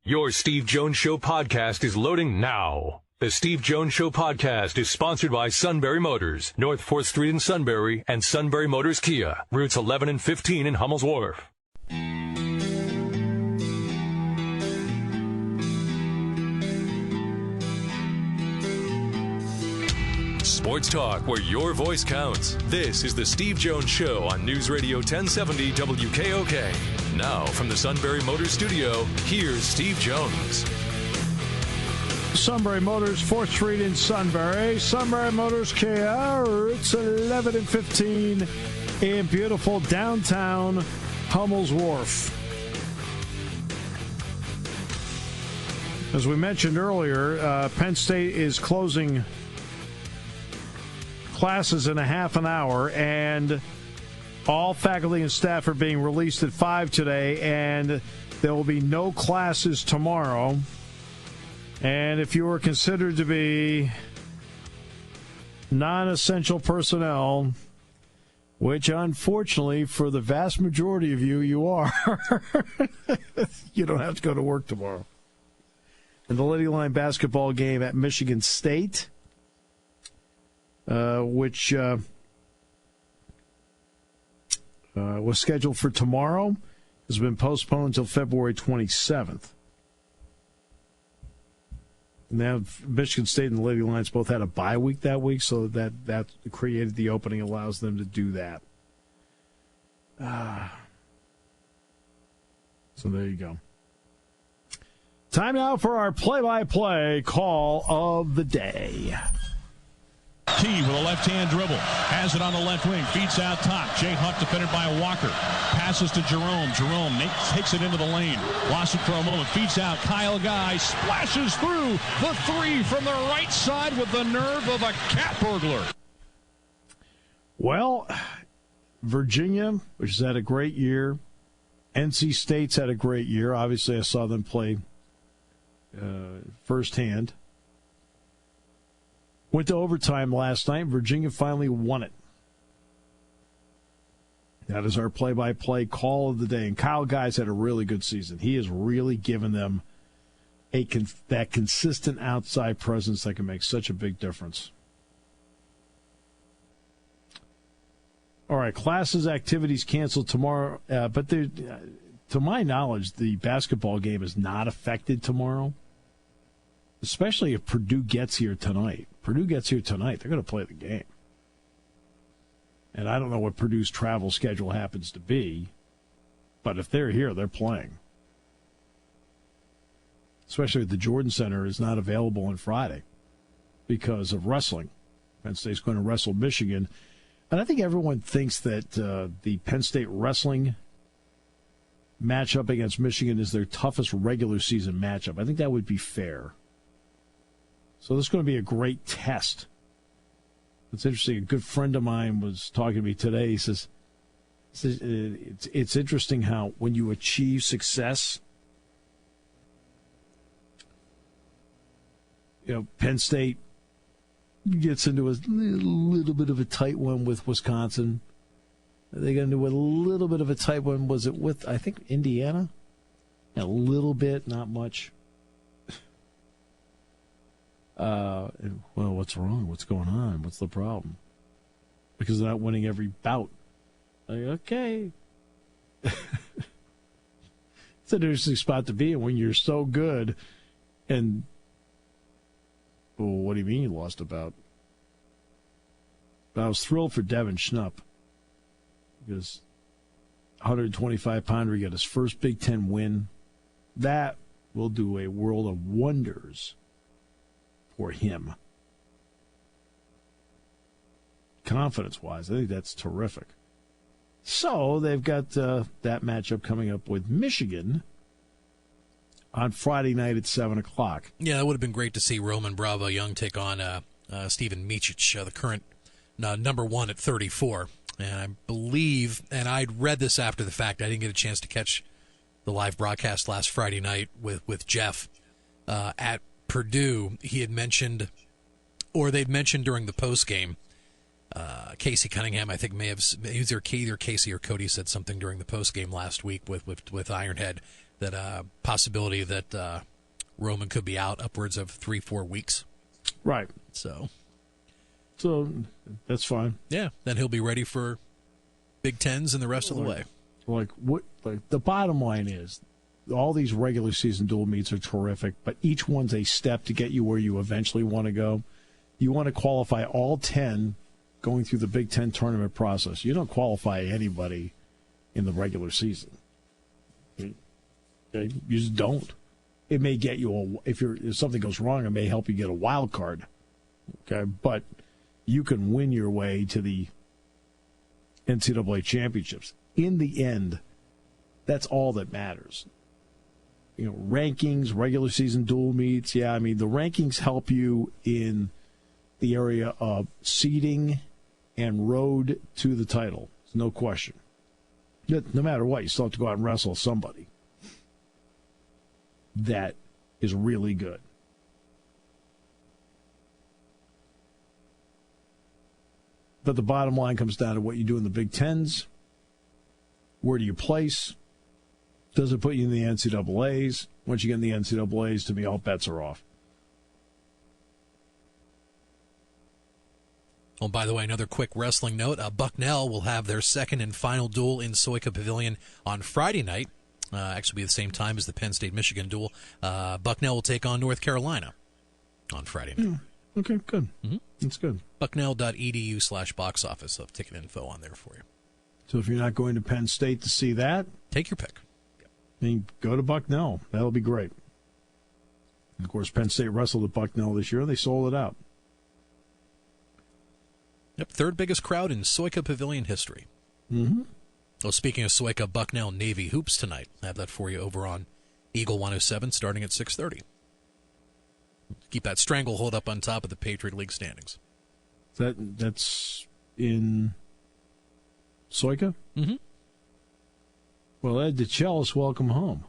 Your Steve Jones Show podcast is loading now. The Steve Jones Show podcast is sponsored by Sunbury Motors, North 4th Street in Sunbury, and Sunbury Motors Kia, routes 11 and 15 in Hummel's Wharf. Sports talk where your voice counts. This is the Steve Jones Show on News Radio 1070 WKOK. Now from the Sunbury Motors studio, here's Steve Jones. Sunbury Motors, 4th Street in Sunbury. Sunbury Motors Kia, routes 11 and 15 in beautiful downtown Hummel's Wharf. As we mentioned earlier, Penn State is closing classes in a half an hour, and all faculty and staff are being released at 5 today, and there will be no classes tomorrow. And if you are considered to be non-essential personnel, which unfortunately for the vast majority of you are, you don't have to go to work tomorrow. And the Lady Line basketball game at Michigan State, which was scheduled for tomorrow, has been postponed until February 27th. Now, Michigan State and the Lady Lions both had a bye week that week, so that created the opening, allows them to do that. So there you go. Time now for our play-by-play call of the day. T with a left-hand dribble. Has it on the left wing. Feeds out top. Jay Huff defended by Walker. Passes to Jerome. Jerome takes it into the lane. Lost it for a moment. Feeds out. Kyle Guy splashes through the three from the right side with the nerve of a cat burglar. Well, Virginia, which has had a great year. NC State's had a great year. Obviously, I saw them play firsthand. Went to overtime last night. Virginia finally won it. That is our play-by-play call of the day. And Kyle Guy's had a really good season. He has really given them that consistent outside presence that can make such a big difference. All right, classes, activities canceled tomorrow. But to my knowledge, the basketball game is not affected tomorrow, especially if Purdue gets here tonight. Purdue gets here tonight, they're going to play the game. And I don't know what Purdue's travel schedule happens to be, but if they're here, they're playing. Especially if the Jordan Center is not available on Friday because of wrestling. Penn State's going to wrestle Michigan. And I think everyone thinks that the Penn State wrestling matchup against Michigan is their toughest regular season matchup. I think that would be fair. So this is going to be a great test. It's interesting. A good friend of mine was talking to me today. He says it's interesting how when you achieve success, Penn State gets into a little bit of a tight one with Wisconsin. They got into a little bit of a tight one. Was it with, I think, Indiana? A little bit, not much. Well, what's wrong? What's going on? What's the problem? Because they're not winning every bout. Like, okay. It's an interesting spot to be in when you're so good. And, well, what do you mean you lost a bout? But I was thrilled for Devin Schnupp because 125-pounder, he got his first Big Ten win. That will do a world of wonders for him. Confidence-wise, I think that's terrific. So they've got that matchup coming up with Michigan on Friday night at 7 o'clock. Yeah, that would have been great to see Roman Bravo Young take on Steven Micic, the current number one at 34. And I believe, and I'd read this after the fact, I didn't get a chance to catch the live broadcast last Friday night with Jeff at Purdue. He had mentioned, or they'd mentioned during the post game, Casey Cunningham, I think, either Casey or Cody said something during the post game last week with Ironhead, that possibility that Roman could be out upwards of 3-4 weeks. Right. So that's fine. Yeah, then he'll be ready for Big Tens and the rest of the way. Like the bottom line is, all these regular season dual meets are terrific, but each one's a step to get you where you eventually want to go. You want to qualify all 10 going through the Big Ten tournament process. You don't qualify anybody in the regular season. Okay? You just don't. It may get you if something goes wrong, it may help you get a wild card. Okay, but you can win your way to the NCAA championships. In the end, that's all that matters. Rankings, regular season dual meets. Yeah, I mean, the rankings help you in the area of seeding and road to the title. There's no question. No matter what, you still have to go out and wrestle somebody that is really good. But the bottom line comes down to what you do in the Big Tens. Where do you place? Does it put you in the NCAAs? Once you get in the NCAAs, to me, all bets are off. Oh, by the way, another quick wrestling note. Bucknell will have their second and final duel in Soika Pavilion on Friday night. Actually be the same time as the Penn State-Michigan duel. Bucknell will take on North Carolina on Friday night. Okay, good. Mm-hmm. That's good. Bucknell.edu/box office. I'll have ticket info on there for you. So if you're not going to Penn State to see that, take your pick. Then go to Bucknell. That'll be great. And of course, Penn State wrestled at Bucknell this year. They sold it out. Yep, third biggest crowd in Soika Pavilion history. Mm-hmm. Oh, speaking of Soika, Bucknell Navy hoops tonight. I have that for you over on Eagle 107 starting at 6:30. Keep that stranglehold up on top of the Patriot League standings. That's in Soika? Mm-hmm. Well, Ed DeChellis, welcome home.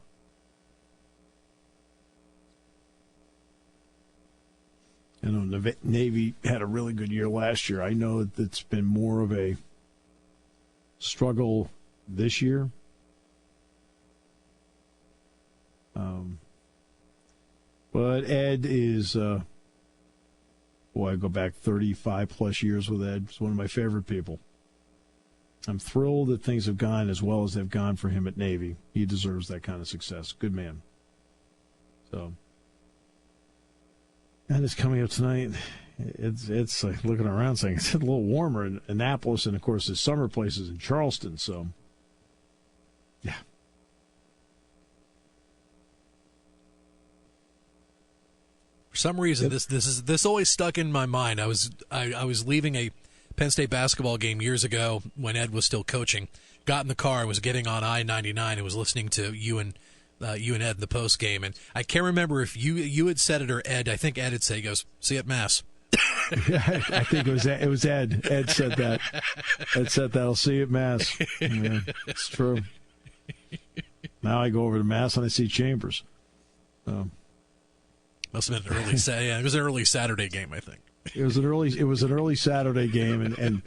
I know the Navy had a really good year last year. I know that it's been more of a struggle this year. But Ed is, I go back 35-plus years with Ed. He's one of my favorite people. I'm thrilled that things have gone as well as they've gone for him at Navy. He deserves that kind of success. Good man. So, and it's coming up tonight. It's like looking around saying it's a little warmer in Annapolis, and of course the summer places in Charleston. So, yeah. For some reason, this always stuck in my mind. I was leaving a Penn State basketball game years ago when Ed was still coaching. Got in the car, was getting on I-99, and was listening to you and Ed in the post game. And I can't remember if you had said it or Ed. I think Ed had said, he goes, "See you at Mass." Yeah, I think it was Ed. Ed said that. Ed said that. I'll see you at Mass. Yeah, it's true. Now I go over to Mass and I see Chambers. Must have been an early it was an early Saturday game, I think. It was an early Saturday game, and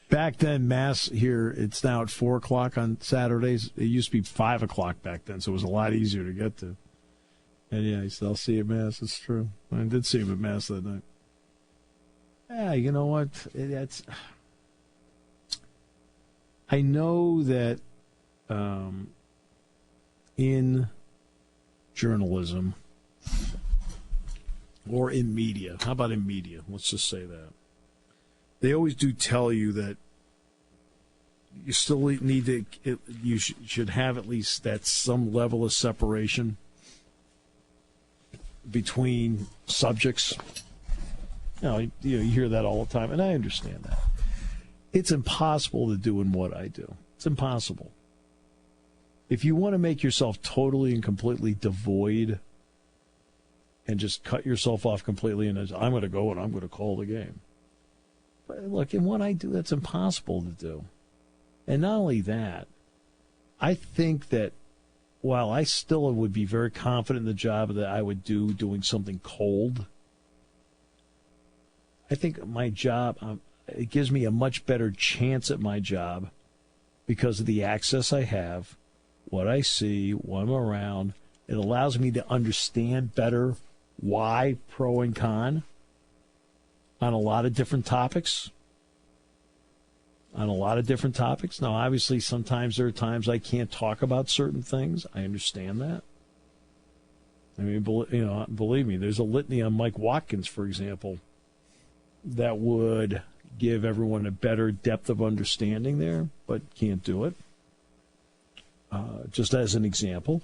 back then Mass here, it's now at 4:00 on Saturdays. It used to be 5:00 back then, so it was a lot easier to get to. And yeah, he said, "I'll see you at Mass." It's true. I did see him at Mass that night. Yeah, you know what? I know that in journalism. Or in media. How about in media? Let's just say that. They always do tell you that you still need to, you should have at least that some level of separation between subjects. You hear that all the time, and I understand that. It's impossible to do in what I do. It's impossible. If you want to make yourself totally and completely devoid and just cut yourself off completely and I'm going to go and I'm going to call the game. But look, in what I do, that's impossible to do. And not only that, I think that while I still would be very confident in the job that I would do doing something cold, I think my job, it gives me a much better chance at my job because of the access I have what I see, what I'm around. It allows me to understand better why pro and con on a lot of different topics. Now, obviously, sometimes there are times I can't talk about certain things. I understand that. I mean, believe me, there's a litany on Mike Watkins, for example, that would give everyone a better depth of understanding there, but can't do it. Just as an example.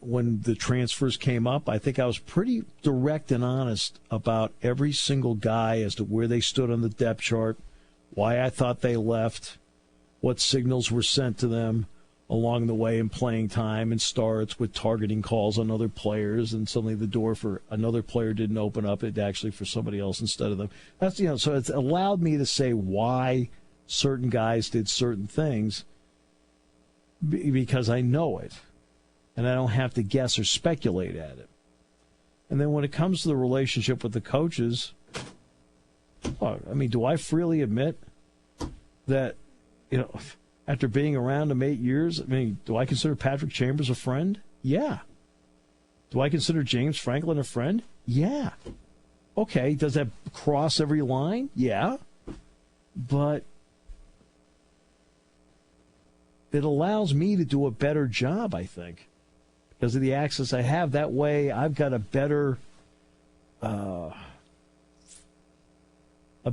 When the transfers came up, I think I was pretty direct and honest about every single guy as to where they stood on the depth chart, why I thought they left, what signals were sent to them along the way in playing time and starts with targeting calls on other players, and suddenly the door for another player didn't open up, it actually for somebody else instead of them. That's, so it's allowed me to say why certain guys did certain things because I know it. And I don't have to guess or speculate at it. And then when it comes to the relationship with the coaches, do I freely admit that, after being around them 8 years, do I consider Patrick Chambers a friend? Yeah. Do I consider James Franklin a friend? Yeah. Okay, does that cross every line? Yeah. But it allows me to do a better job, I think, because of the access I have. That way, I've got a better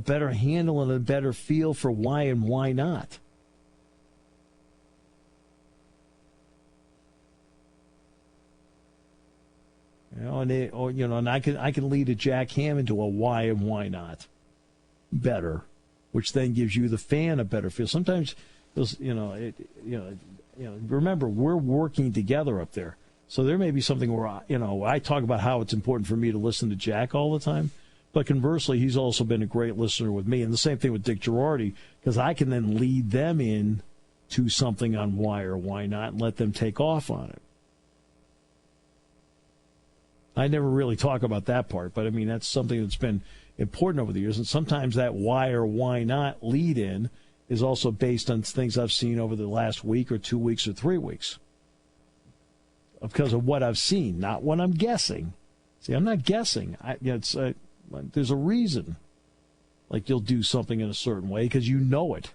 handle and a better feel for why and why not. And I can lead a Jack Ham into a why and why not better, which then gives you the fan a better feel. Sometimes, remember, we're working together up there. So there may be something where, I talk about how it's important for me to listen to Jack all the time. But conversely, he's also been a great listener with me. And the same thing with Dick Girardi, because I can then lead them in to something on why or why not and let them take off on it. I never really talk about that part, but that's something that's been important over the years. And sometimes that why or why not lead in is also based on things I've seen over the last week or 2 weeks or 3 weeks. Because of what I've seen, not what I'm guessing. See, I'm not guessing. There's a reason. Like you'll do something in a certain way because you know it.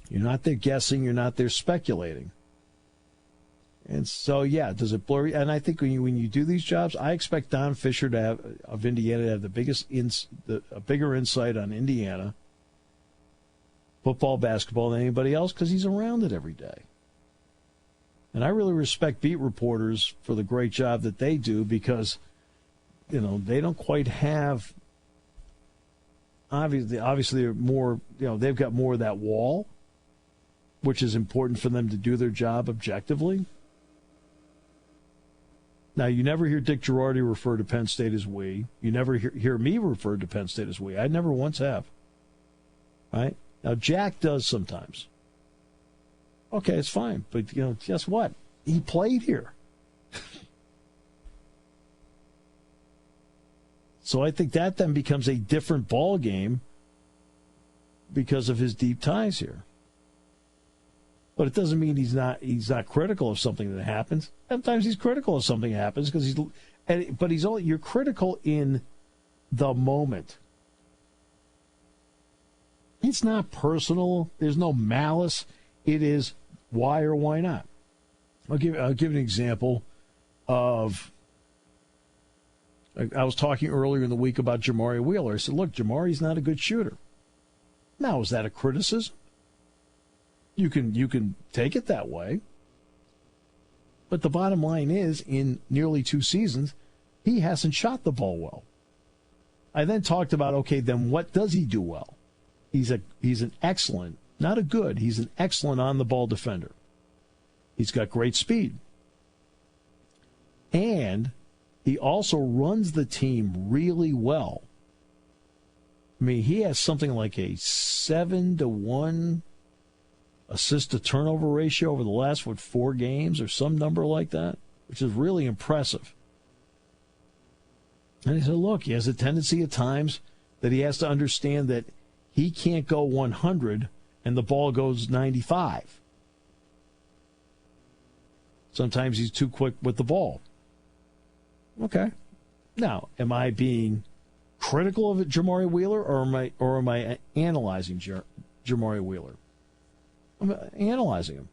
You're not there guessing. You're not there speculating. And so, does it blur? And I think when you do these jobs, I expect Don Fisher of Indiana to have a bigger insight on Indiana football, basketball than anybody else because he's around it every day. And I really respect beat reporters for the great job that they do because, they don't quite have, obviously they're more, they've got more of that wall, which is important for them to do their job objectively. Now, you never hear Dick Girardi refer to Penn State as we. You never hear me refer to Penn State as we. I never once have. Right? Now, Jack does sometimes. Okay, it's fine. But, guess what? He played here. So I think that then becomes a different ball game because of his deep ties here. But it doesn't mean he's not critical of something that happens. Sometimes he's critical of something that happens because you're critical in the moment. It's not personal. There's no malice. It is why or why not. I'll give an example of. I was talking earlier in the week about Jamari Wheeler. I said, look, Jamari's not a good shooter. Now, is that a criticism? You can take it that way. But the bottom line is, in nearly 2 seasons, he hasn't shot the ball well. I then talked about, okay, then what does he do well? He's an excellent, not a good, he's an excellent on-the-ball defender. He's got great speed. And he also runs the team really well. He has something like a 7-to-1 assist-to-turnover ratio over the last, 4 games or some number like that, which is really impressive. And he said, look, he has a tendency at times that he has to understand that He can't go 100 and the ball goes 95. Sometimes he's too quick with the ball. Okay. Now, am I being critical of Jamari Wheeler, or am I analyzing Jamari Wheeler? I'm analyzing him.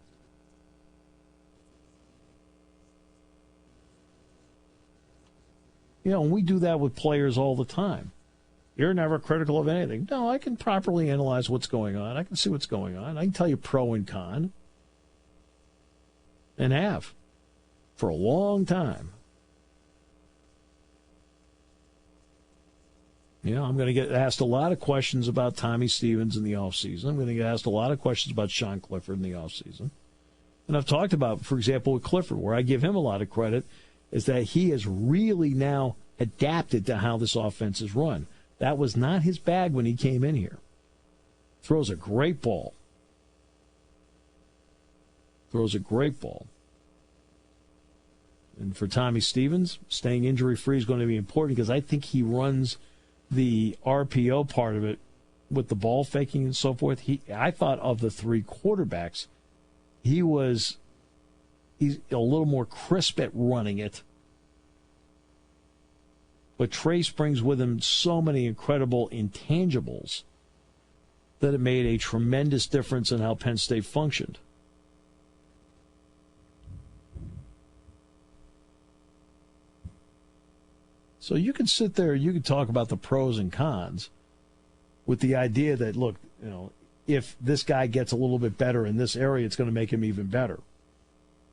You know, and we do that with players all the time. You're never critical of anything. No, I can properly analyze what's going on. I can see what's going on. I can tell you pro and con. And have. For a long time. You know, I'm going to get asked a lot of questions about Tommy Stevens in the offseason. I'm going to get asked a lot of questions about Sean Clifford in the offseason. And I've talked about, for example, with Clifford, where I give him a lot of credit, is that he has really now adapted to how this offense is run. That was not his bag when he came in here. Throws a great ball. And for Tommy Stevens, staying injury-free is going to be important because I think he runs the RPO part of it with the ball faking and so forth. I thought of the three quarterbacks, he's a little more crisp at running it. But Trace brings with him so many incredible intangibles that it made a tremendous difference in how Penn State functioned. So you can sit there, you can talk about the pros and cons with the idea that, look, you know, if this guy gets a little bit better in this area, it's going to make him even better.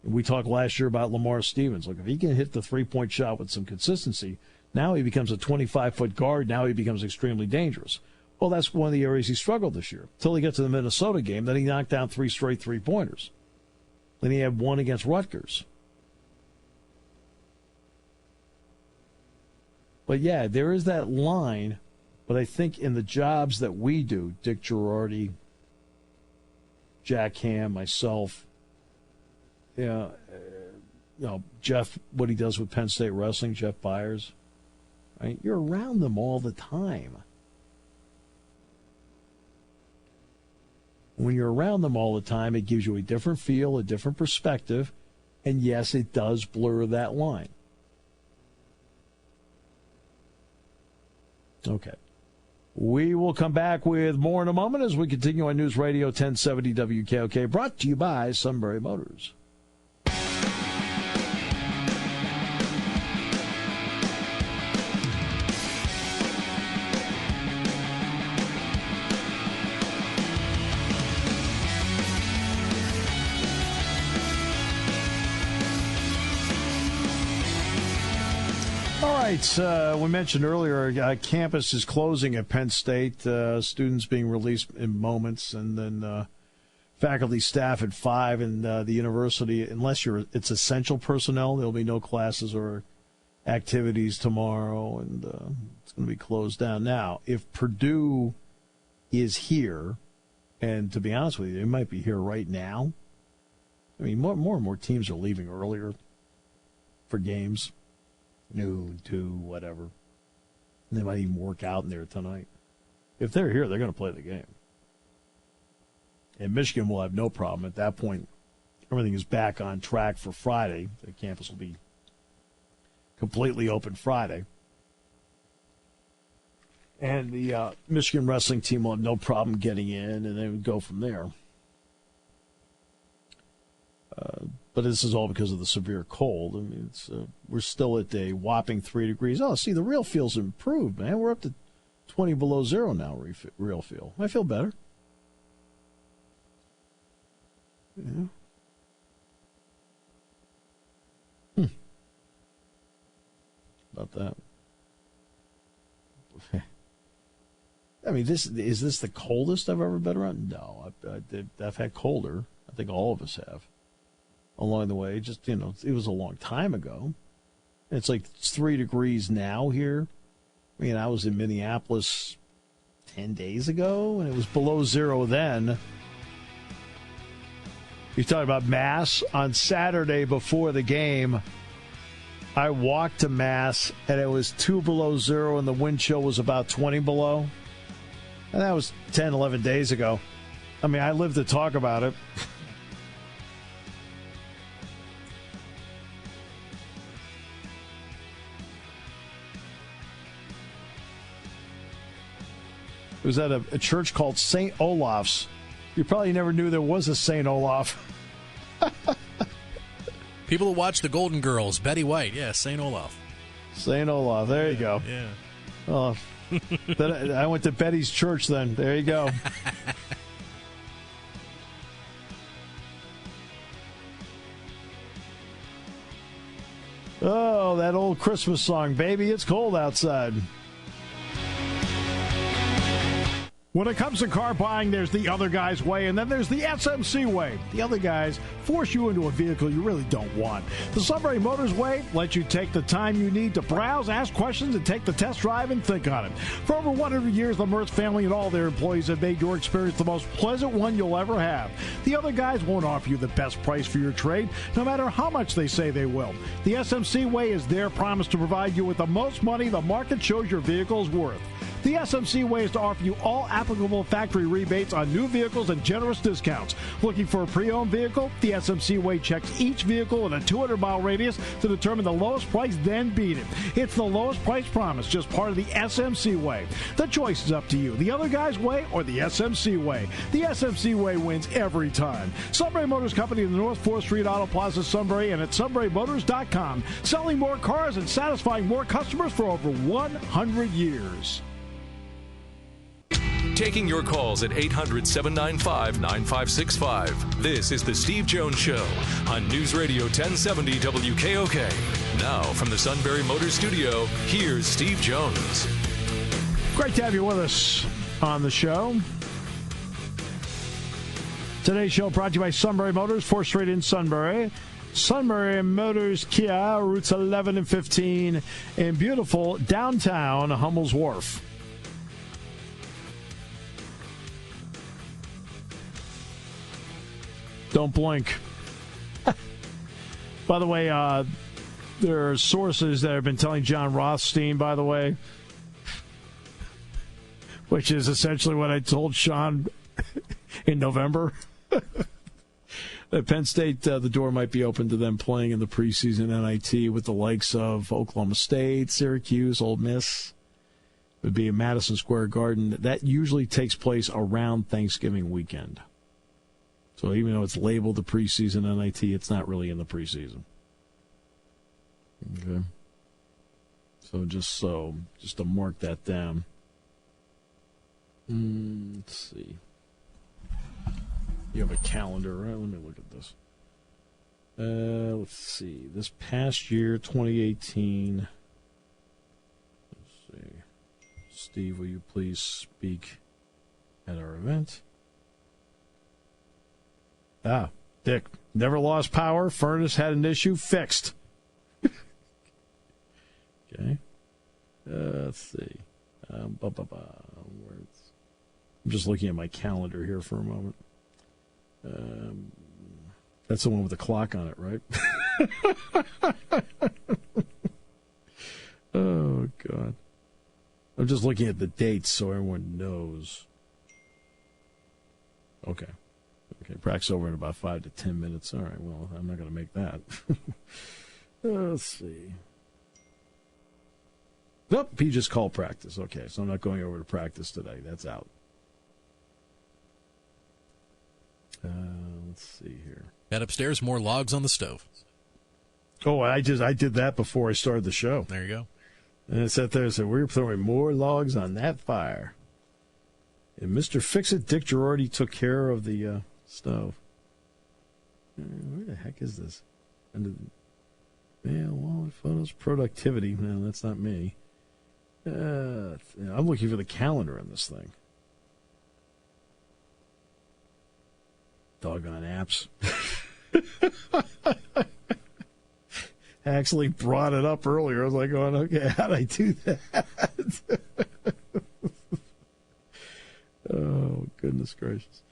We talked last year about Lamar Stevens. Look, if he can hit the three-point shot with some consistency, now he becomes a 25-foot guard. Now he becomes extremely dangerous. Well, that's one of the areas he struggled this year. Until he got to the Minnesota game, then he knocked down 3 straight three-pointers. Then he had one against Rutgers. But, yeah, there is that line. But I think in the jobs that we do, Dick Girardi, Jack Ham, myself, Jeff, what he does with Penn State Wrestling, Jeff Byers, right? You're around them all the time. When you're around them all the time, it gives you a different feel, a different perspective, and yes, it does blur that line. Okay. We will come back with more in a moment as we continue on News Radio 1070 WKOK, brought to you by Sunbury Motors. We mentioned earlier, campus is closing at Penn State. Students being released in moments, and then faculty, staff at 5, and the university, unless it's essential personnel, there'll be no classes or activities tomorrow, and it's going to be closed down. Now, if Purdue is here, and to be honest with you, they might be here right now. I mean, more and more teams are leaving earlier for games. Noon, 2, whatever. And they might even work out in there tonight. If they're here, they're going to play the game. And Michigan will have no problem. At that point, everything is back on track for Friday. The campus will be completely open Friday. And the Michigan wrestling team will have no problem getting in, and they would go from there. But this is all because of the severe cold. I mean, we're still at a whopping 3 degrees. Oh, see, the real feel's improved, man. We're up to 20 below zero now, real feel. I feel better. Yeah. About that. I mean, is this the coldest I've ever been around? No, I've had colder. I think all of us have. Along the way, just, it was a long time ago. It's like 3 degrees now here. I mean, I was in Minneapolis 10 days ago, and it was below zero then. You're talking about Mass. On Saturday before the game, I walked to Mass, and it was 2 below zero, and the wind chill was about 20 below. And that was 10, 11 days ago. I mean, I lived to talk about it. It was at a church called St. Olaf's. You probably never knew there was a St. Olaf. People who watch the Golden Girls, Betty White, yeah, St. Olaf. St. Olaf, there you go. Yeah. Oh, then I went to Betty's church then. There you go. Oh, that old Christmas song, Baby, It's Cold Outside. When it comes to car buying, there's the other guy's way, and then there's the SMC way. The other guys force you into a vehicle you really don't want. The Sunbury Motors way lets you take the time you need to browse, ask questions, and take the test drive and think on it. For over 100 years, the Mertz family and all their employees have made your experience the most pleasant one you'll ever have. The other guys won't offer you the best price for your trade, no matter how much they say they will. The SMC way is their promise to provide you with the most money the market shows your vehicle is worth. The SMC way is to offer you all applicable factory rebates on new vehicles and generous discounts. Looking for a pre-owned vehicle? The SMC way checks each vehicle in a 200-mile radius to determine the lowest price, then beat it. It's the lowest price promise, just part of the SMC way. The choice is up to you, the other guy's way or the SMC way. The SMC way wins every time. Sunbury Motors Company in the North 4th Street Auto Plaza, Sunbury, and at sunburymotors.com. Selling more cars and satisfying more customers for over 100 years. Taking your calls at 800-795-9565. This is the Steve Jones Show on News Radio 1070 WKOK. Now from the Sunbury Motors Studio, here's Steve Jones. Great to have you with us on the show. Today's show brought to you by Sunbury Motors, 4th Street in Sunbury. Sunbury Motors Kia, routes 11 and 15 in beautiful downtown Hummel's Wharf. Don't blink. By the way, there are sources that have been telling John Rothstein, by the way, which is essentially what I told Sean in November, that Penn State, the door might be open to them playing in the preseason NIT with the likes of Oklahoma State, Syracuse, Ole Miss. It would be in Madison Square Garden. That usually takes place around Thanksgiving weekend. So even though it's labeled the preseason NIT, it's not really in the preseason. Okay. So just to mark that down. Let's see. You have a calendar, right? Let me look at this. Let's see. This past year, 2018. Let's see. Steve, will you please speak at our event? Dick, never lost power. Furnace had an issue. Fixed. Okay. Let's see. I'm just looking at my calendar here for a moment. That's the one with the clock on it, right? Oh, God. I'm just looking at the dates so everyone knows. Okay. Practice over in about 5 to 10 minutes. All right, well, I'm not going to make that. Let's see. Nope, he just called practice. Okay, so I'm not going over to practice today. That's out. Let's see here. Got upstairs, more logs on the stove. Oh, I did that before I started the show. There you go. And I sat there and said, we're throwing more logs on that fire. And Mr. Fix-It, Dick Girardi, took care of the stove. Where the heck is this? Well, photos, productivity. No, that's not me. I'm looking for the calendar on this thing. Doggone apps. I actually brought it up earlier. I was like, going, okay, how'd I do that? Oh, goodness gracious.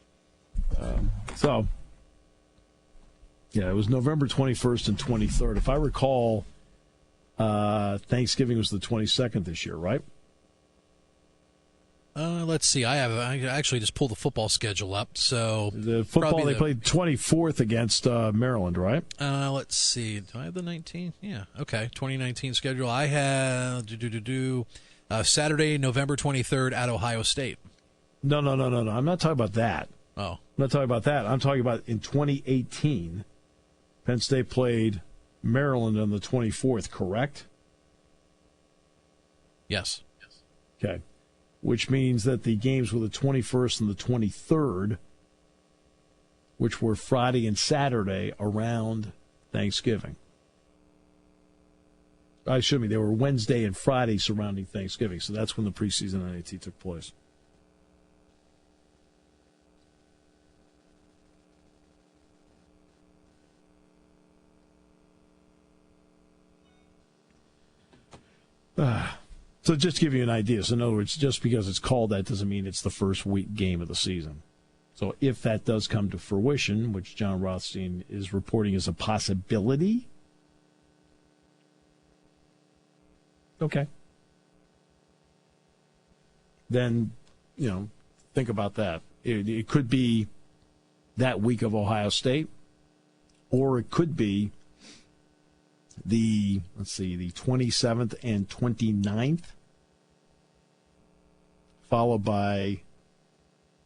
It was November 21st and 23rd. If I recall, Thanksgiving was the 22nd this year, right? Let's see. I actually just pulled the football schedule up. So the football they played 24th against Maryland, right? Let's see. Do I have the 19th? Yeah. Okay. 2019 schedule. I have Saturday, November 23rd at Ohio State. No. I'm not talking about that. Oh. I'm not talking about that. I'm talking about in 2018, Penn State played Maryland on the 24th, correct? Yes. Okay. Which means that the games were the 21st and the 23rd, which were Friday and Saturday around Thanksgiving. Excuse me, they were Wednesday and Friday surrounding Thanksgiving, so that's when the preseason NIT took place. So just to give you an idea, so in other words, just because it's called that doesn't mean it's the first week game of the season. So if that does come to fruition, which John Rothstein is reporting as a possibility, okay, then, think about that. It could be that week of Ohio State, or it could be the 27th and 29th, followed by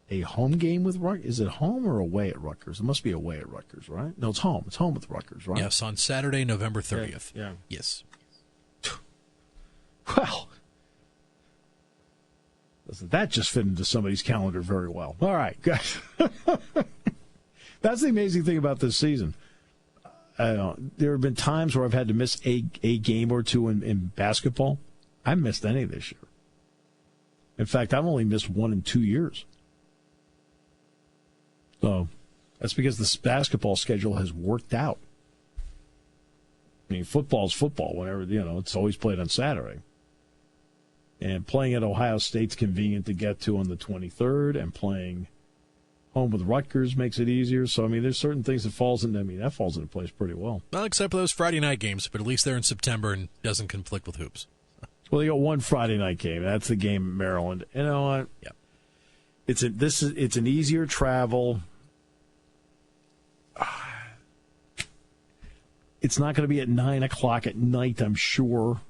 a home game with Rutgers. Is it home or away at Rutgers? It must be away at Rutgers, right? No, it's home. It's home with Rutgers, right? Yes, on Saturday, November 30th. Yeah. Yes. Well, that just fit into somebody's calendar very well. All right, guys. That's the amazing thing about this season. There have been times where I've had to miss a game or two in basketball. I haven't missed any this year. In fact, I've only missed 1 in 2 years. So that's because this basketball schedule has worked out. I mean, football's football. Whenever, it's always played on Saturday. And playing at Ohio State's convenient to get to on the 23rd, and playing home with Rutgers makes it easier. So, there's certain things that falls into place pretty well. Well, except for those Friday night games, but at least they're in September and doesn't conflict with hoops. Well, they got one Friday night game. That's the game in Maryland. You know what? Yeah. It's an easier travel. It's not going to be at 9 o'clock at night, I'm sure.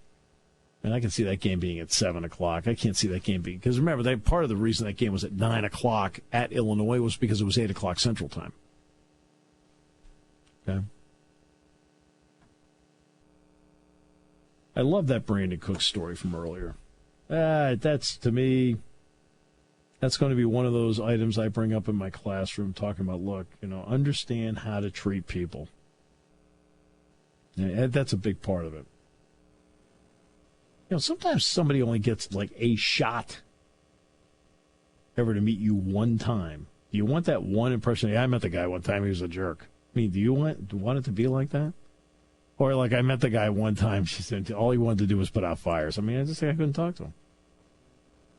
And I can see that game being at 7 o'clock. I can't see that game being, because remember, part of the reason that game was at 9 o'clock at Illinois was because it was 8 o'clock Central Time. Okay. I love that Brandon Cook story from earlier. That's, to me, that's going to be one of those items I bring up in my classroom, talking about, look, understand how to treat people. And that's a big part of it. Sometimes somebody only gets like a shot ever to meet you one time. Do you want that one impression? I met the guy one time, he was a jerk. Do you want it to be like that? Or like, I met the guy one time, she said all he wanted to do was put out fires. I just think I couldn't talk to him.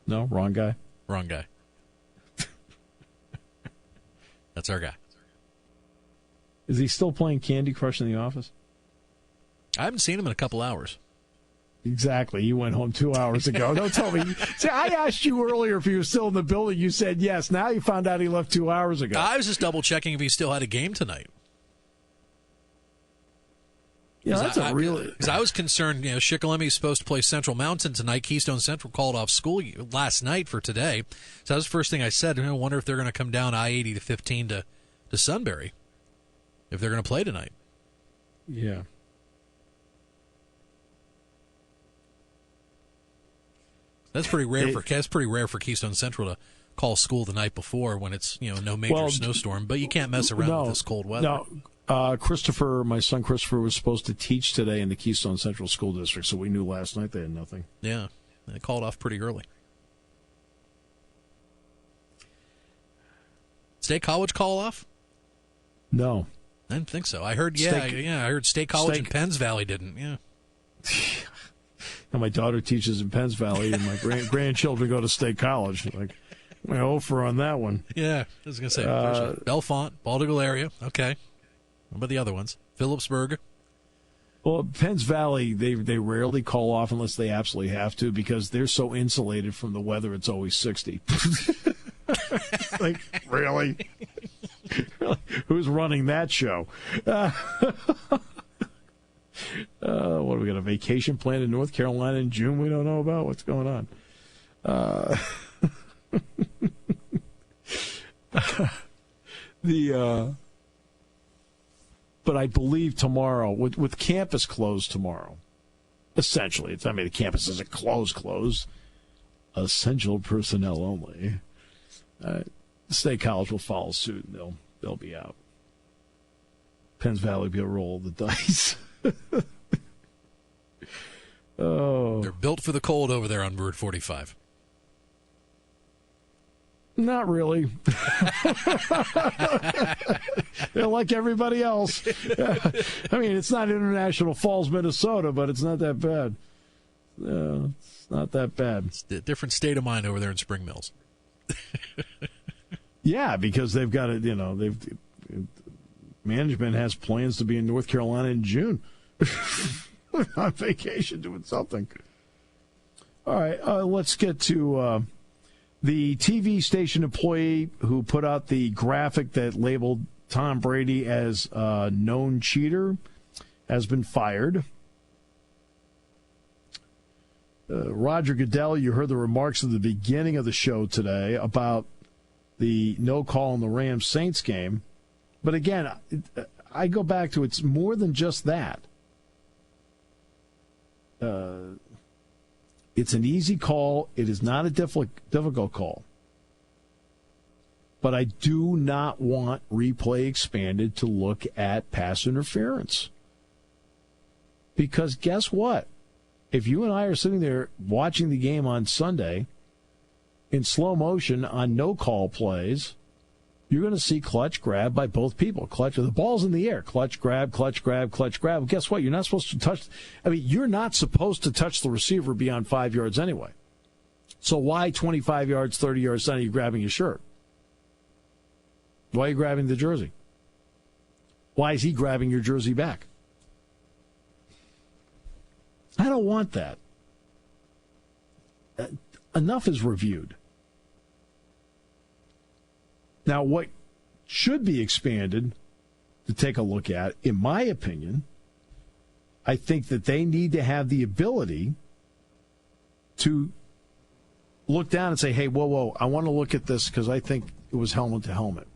No? Wrong guy? Wrong guy. That's our guy. Is he still playing Candy Crush in the office? I haven't seen him in a couple hours. Exactly. You went home 2 hours ago. Don't tell me. See, I asked you earlier if he was still in the building. You said yes. Now you found out he left 2 hours ago. I was just double-checking if he still had a game tonight. Yeah, that's because I was concerned, Shikellamy supposed to play Central Mountain tonight. Keystone Central called off school last night for today. So that was the first thing I said. I wonder if they're going to come down I-80 to 15 to Sunbury, if they're going to play tonight. Yeah. That's pretty rare for Keystone Central to call school the night before when it's no major snowstorm. But you can't mess around with this cold weather. No, my son Christopher was supposed to teach today in the Keystone Central School District, so we knew last night they had nothing. Yeah, they called off pretty early. State College call off? No, I didn't think so. I heard I heard State College in Penns Valley didn't. Yeah. And my daughter teaches in Penns Valley, and my grandchildren go to State College. Like, my offer on that one. Yeah, I was going to say Belfont, Baldigal area. Okay. What about the other ones? Phillipsburg. Well, Penns Valley, they rarely call off unless they absolutely have to because they're so insulated from the weather. It's always 60. Like, really? Who's running that show? What do we got? A vacation plan in North Carolina in June we don't know about? What's going on? But I believe tomorrow, with campus closed tomorrow, essentially, the campus isn't closed. Essential personnel only. State College will follow suit, and they'll be out. Penns Valley will be a roll of the dice. Oh, they're built for the cold over there on Route 45. Not really. They're like everybody else. It's not International Falls, Minnesota, but it's not that bad. It's not that bad. It's a different state of mind over there in Spring Mills. Yeah, because they've got it. Management has plans to be in North Carolina in June on vacation doing something. All right, let's get to the TV station employee who put out the graphic that labeled Tom Brady as a known cheater has been fired. Roger Goodell, you heard the remarks at the beginning of the show today about the no call in the Rams-Saints game. But again, I go back to it's more than just that. It's an easy call. It is not a difficult call. But I do not want replay expanded to look at pass interference. Because guess what? If you and I are sitting there watching the game on Sunday in slow motion on no-call plays, you're going to see clutch grab by both people. The ball's in the air. Clutch grab, clutch grab, clutch grab. Well, guess what? You're not supposed to touch. You're not supposed to touch the receiver beyond 5 yards anyway. So why 25 yards, 30 yards down are you grabbing his shirt? Why are you grabbing the jersey? Why is he grabbing your jersey back? I don't want that. Enough is reviewed. Now, what should be expanded to take a look at, in my opinion, I think that they need to have the ability to look down and say, hey, whoa, I want to look at this because I think it was helmet to helmet.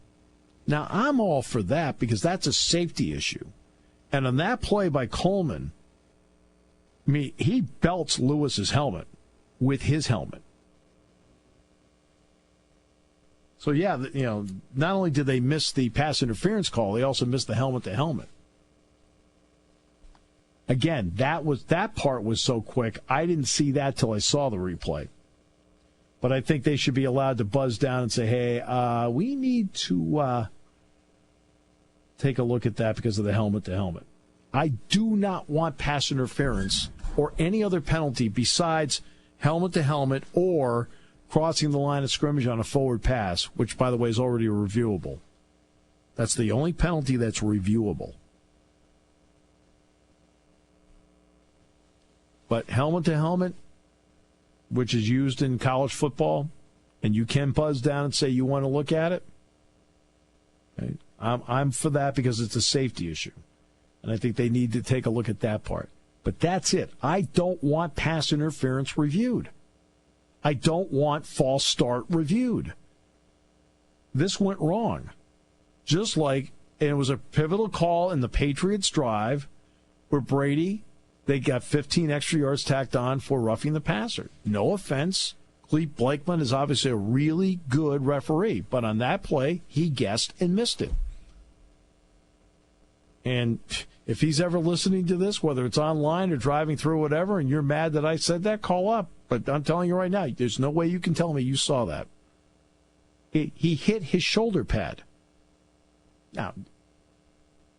Now, I'm all for that because that's a safety issue. And on that play by Coleman, he belts Lewis's helmet with his helmet. So, yeah, not only did they miss the pass interference call, they also missed the helmet-to-helmet. Again, that part was so quick, I didn't see that till I saw the replay. But I think they should be allowed to buzz down and say, hey, we need to take a look at that because of the helmet-to-helmet. I do not want pass interference or any other penalty besides helmet-to-helmet or crossing the line of scrimmage on a forward pass, which, by the way, is already reviewable. That's the only penalty that's reviewable. But helmet-to-helmet, which is used in college football, and you can buzz down and say you want to look at it, okay, I'm for that because it's a safety issue. And I think they need to take a look at that part. But that's it. I don't want pass interference reviewed. I don't want false start reviewed. This went wrong. Just like, and it was a pivotal call in the Patriots' drive where Brady, they got 15 extra yards tacked on for roughing the passer. No offense. Clete Blakeman is obviously a really good referee, but on that play, he guessed and missed it. And if he's ever listening to this, whether it's online or driving through whatever, and you're mad that I said that, call up. But I'm telling you right now, there's no way you can tell me you saw that. He hit his shoulder pad. Now,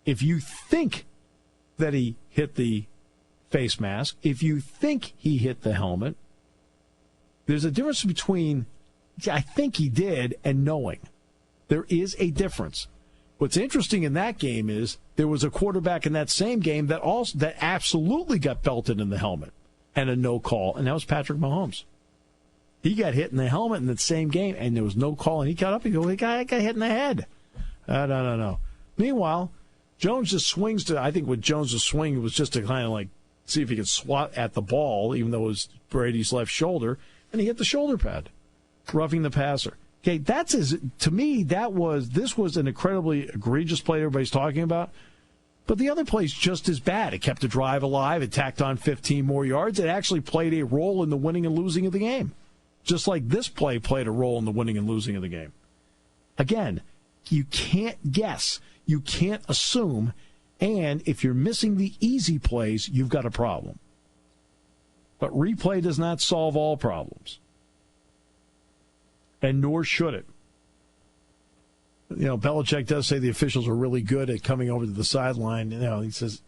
if you think that he hit the face mask, if you think he hit the helmet, there's a difference between I think he did and knowing. There is a difference. What's interesting in that game is there was a quarterback in that same game that absolutely got belted in the helmet and a no call, and that was Patrick Mahomes. He got hit in the helmet in that same game, and there was no call, and he got up and goes, "The guy got hit in the head." No. Meanwhile, Jones just swings to. I think what Jones was swinging was just to kind of like see if he could swat at the ball, even though it was Brady's left shoulder, and he hit the shoulder pad, roughing the passer. Okay, to me, this was an incredibly egregious play everybody's talking about. But the other play's just as bad. It kept the drive alive. It tacked on 15 more yards. It actually played a role in the winning and losing of the game. Just like this play played a role in the winning and losing of the game. Again, you can't guess. You can't assume. And if you're missing the easy plays, you've got a problem. But replay does not solve all problems. And nor should it. Belichick does say the officials are really good at coming over to the sideline. He says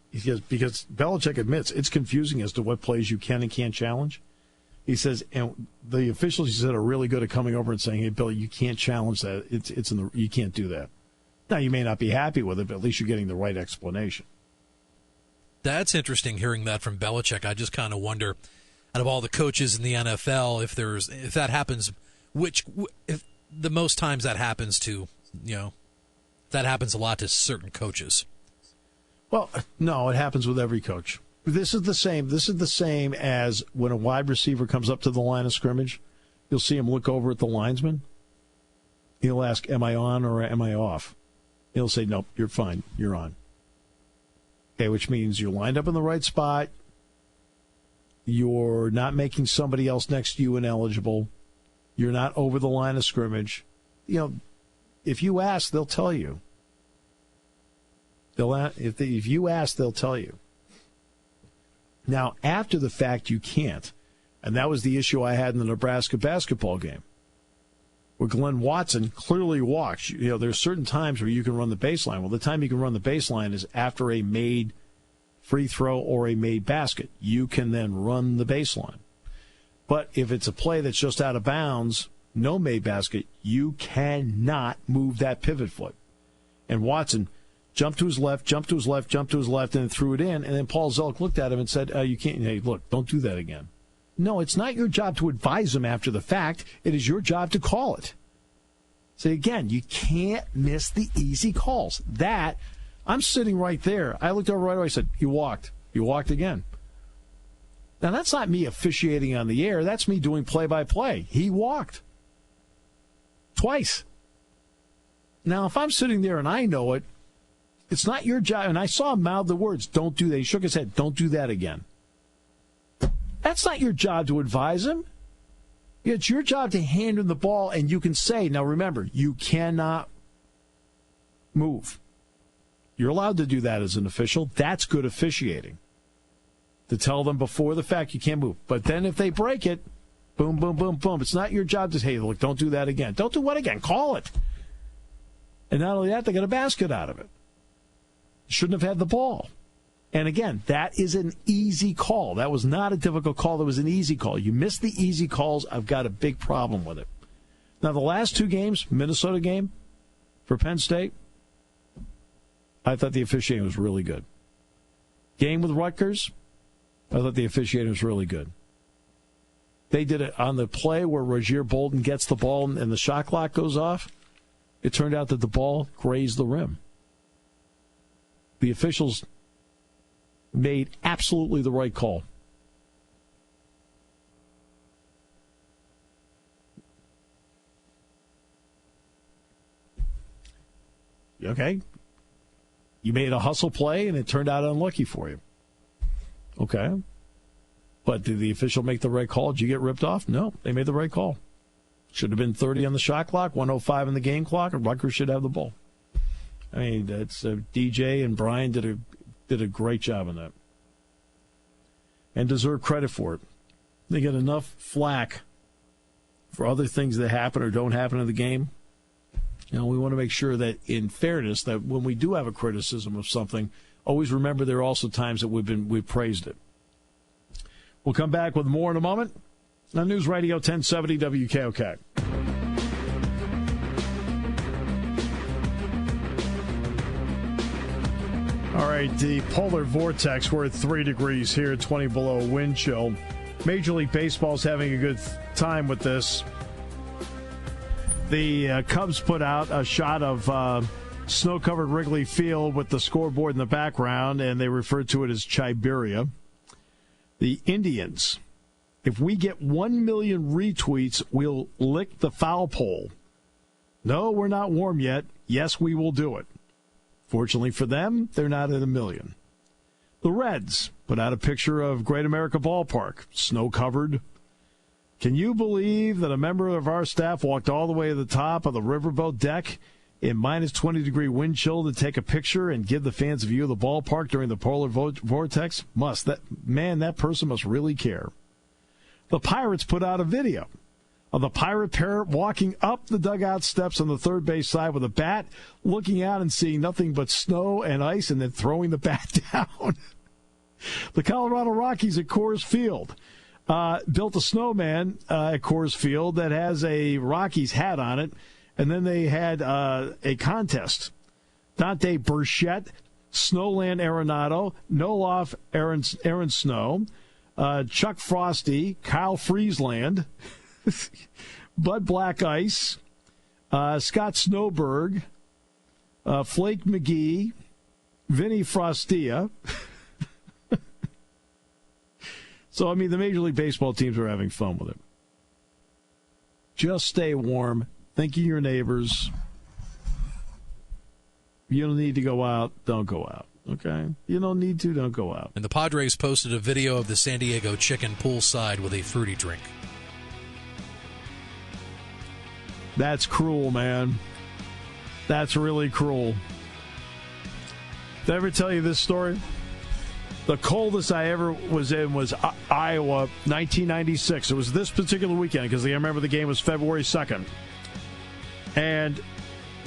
because Belichick admits it's confusing as to what plays you can and can't challenge. He says, and the officials, he said, are really good at coming over and saying, "Hey, Billy, you can't challenge that. You can't do that." Now, you may not be happy with it, but at least you're getting the right explanation. That's interesting hearing that from Belichick. I just kind of wonder, out of all the coaches in the NFL, if that happens, if the most times that happens to, that happens a lot to certain coaches. Well, no, it happens with every coach. This is the same. This is the same as when a wide receiver comes up to the line of scrimmage. You'll see him look over at the linesman. He'll ask, "Am I on or am I off?" He'll say, "Nope, you're fine. You're on." Okay, which means you're lined up in the right spot. You're not making somebody else next to you ineligible. You're not over the line of scrimmage. If you ask, they'll tell you. If you ask, they'll tell you. Now, after the fact, you can't. And that was the issue I had in the Nebraska basketball game, where Glenn Watson clearly walks. There's certain times where you can run the baseline. Well, the time you can run the baseline is after a made free throw or a made basket. You can then run the baseline. But if it's a play that's just out of bounds, no made basket, you cannot move that pivot foot. And Watson jumped to his left, and then threw it in. And then Paul Zelk looked at him and said, "You can't. Hey, look, don't do that again." No, it's not your job to advise him after the fact. It is your job to call it. So again, you can't miss the easy calls. I'm sitting right there. I looked over right away. I said, "You walked. You walked again." Now, that's not me officiating on the air. That's me doing play-by-play. He walked. Twice. Now, if I'm sitting there and I know it, it's not your job. And I saw him mouth the words, "Don't do that." He shook his head. "Don't do that again." That's not your job to advise him. It's your job to hand him the ball, and you can say, now remember, you cannot move. You're allowed to do that as an official. That's good officiating. To tell them before the fact you can't move. But then if they break it, boom, boom, boom, boom. It's not your job to say, "Hey, look, don't do that again." Don't do what again? Call it. And not only that, they got a basket out of it. Shouldn't have had the ball. And again, that is an easy call. That was not a difficult call. That was an easy call. You miss the easy calls, I've got a big problem with it. Now, the last two games, Minnesota game for Penn State, I thought the officiating was really good. Game with Rutgers, I thought the officiating was really good. They did it on the play where Rozier Bolton gets the ball and the shot clock goes off. It turned out that the ball grazed the rim. The officials made absolutely the right call. Okay. You made a hustle play and it turned out unlucky for you. Okay. But did the official make the right call? Did you get ripped off? No, they made the right call. Should have been 30 on the shot clock, 1:05 in the game clock, and Rutgers should have the ball. I mean, that's DJ and Brian did a great job on that, and deserve credit for it. They get enough flack for other things that happen or don't happen in the game. We want to make sure that, in fairness, that when we do have a criticism of something, always remember there are also times that we've praised it. We'll come back with more in a moment on News Radio 1070 WKOK. All right, the polar vortex, we're at 3 degrees here, 20 below wind chill. Major League Baseball's having a good time with this. The Cubs put out a shot of snow-covered Wrigley Field with the scoreboard in the background, and they referred to it as Chiberia. The Indians, if we get 1 million retweets, we'll lick the foul pole. No, we're not warm yet. Yes, we will do it. Fortunately for them, they're not at 1 million. The Reds put out a picture of Great America Ballpark, snow-covered. Can you believe that a member of our staff walked all the way to the top of the riverboat deck in minus 20-degree wind chill to take a picture and give the fans a view of the ballpark during the polar vortex? That person must really care. The Pirates put out a video of the Pirate Parrot walking up the dugout steps on the third base side with a bat, looking out and seeing nothing but snow and ice, and then throwing the bat down. The Colorado Rockies at Coors Field built a snowman at Coors Field that has a Rockies hat on it, and then they had a contest. Dante Burchett, Snowland Arenado, Noloff Aaron Snow, Chuck Frosty, Kyle Friesland, Bud Black Ice, Scott Snowberg, Flake McGee, Vinny Frostia. So, the Major League Baseball teams are having fun with it. Just stay warm. Think of your neighbors. You don't need to go out. Don't go out. Okay? You don't need to. Don't go out. And the Padres posted a video of the San Diego Chicken poolside with a fruity drink. That's cruel, man. That's really cruel. Did I ever tell you this story? The coldest I ever was in was Iowa, 1996. It was this particular weekend because I remember the game was February 2nd. And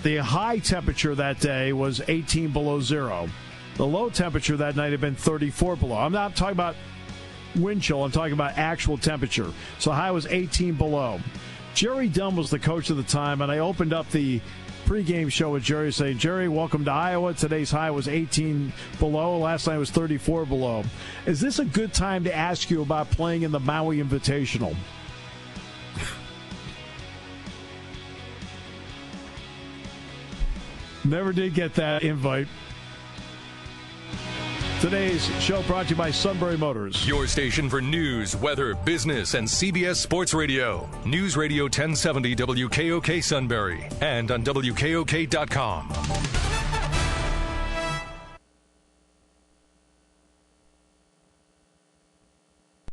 the high temperature that day was 18 below zero. The low temperature that night had been 34 below. I'm not talking about wind chill. I'm talking about actual temperature. So high was 18 below. Jerry Dunn was the coach at the time, and I opened up the pregame show with Jerry saying, Jerry, welcome to Iowa. Today's high was 18 below. Last night was 34 below. Is this a good time to ask you about playing in the Maui Invitational? Never did get that invite. Today's show brought to you by Sunbury Motors. Your station for news, weather, business, and CBS Sports Radio. News Radio 1070 WKOK Sunbury and on WKOK.com.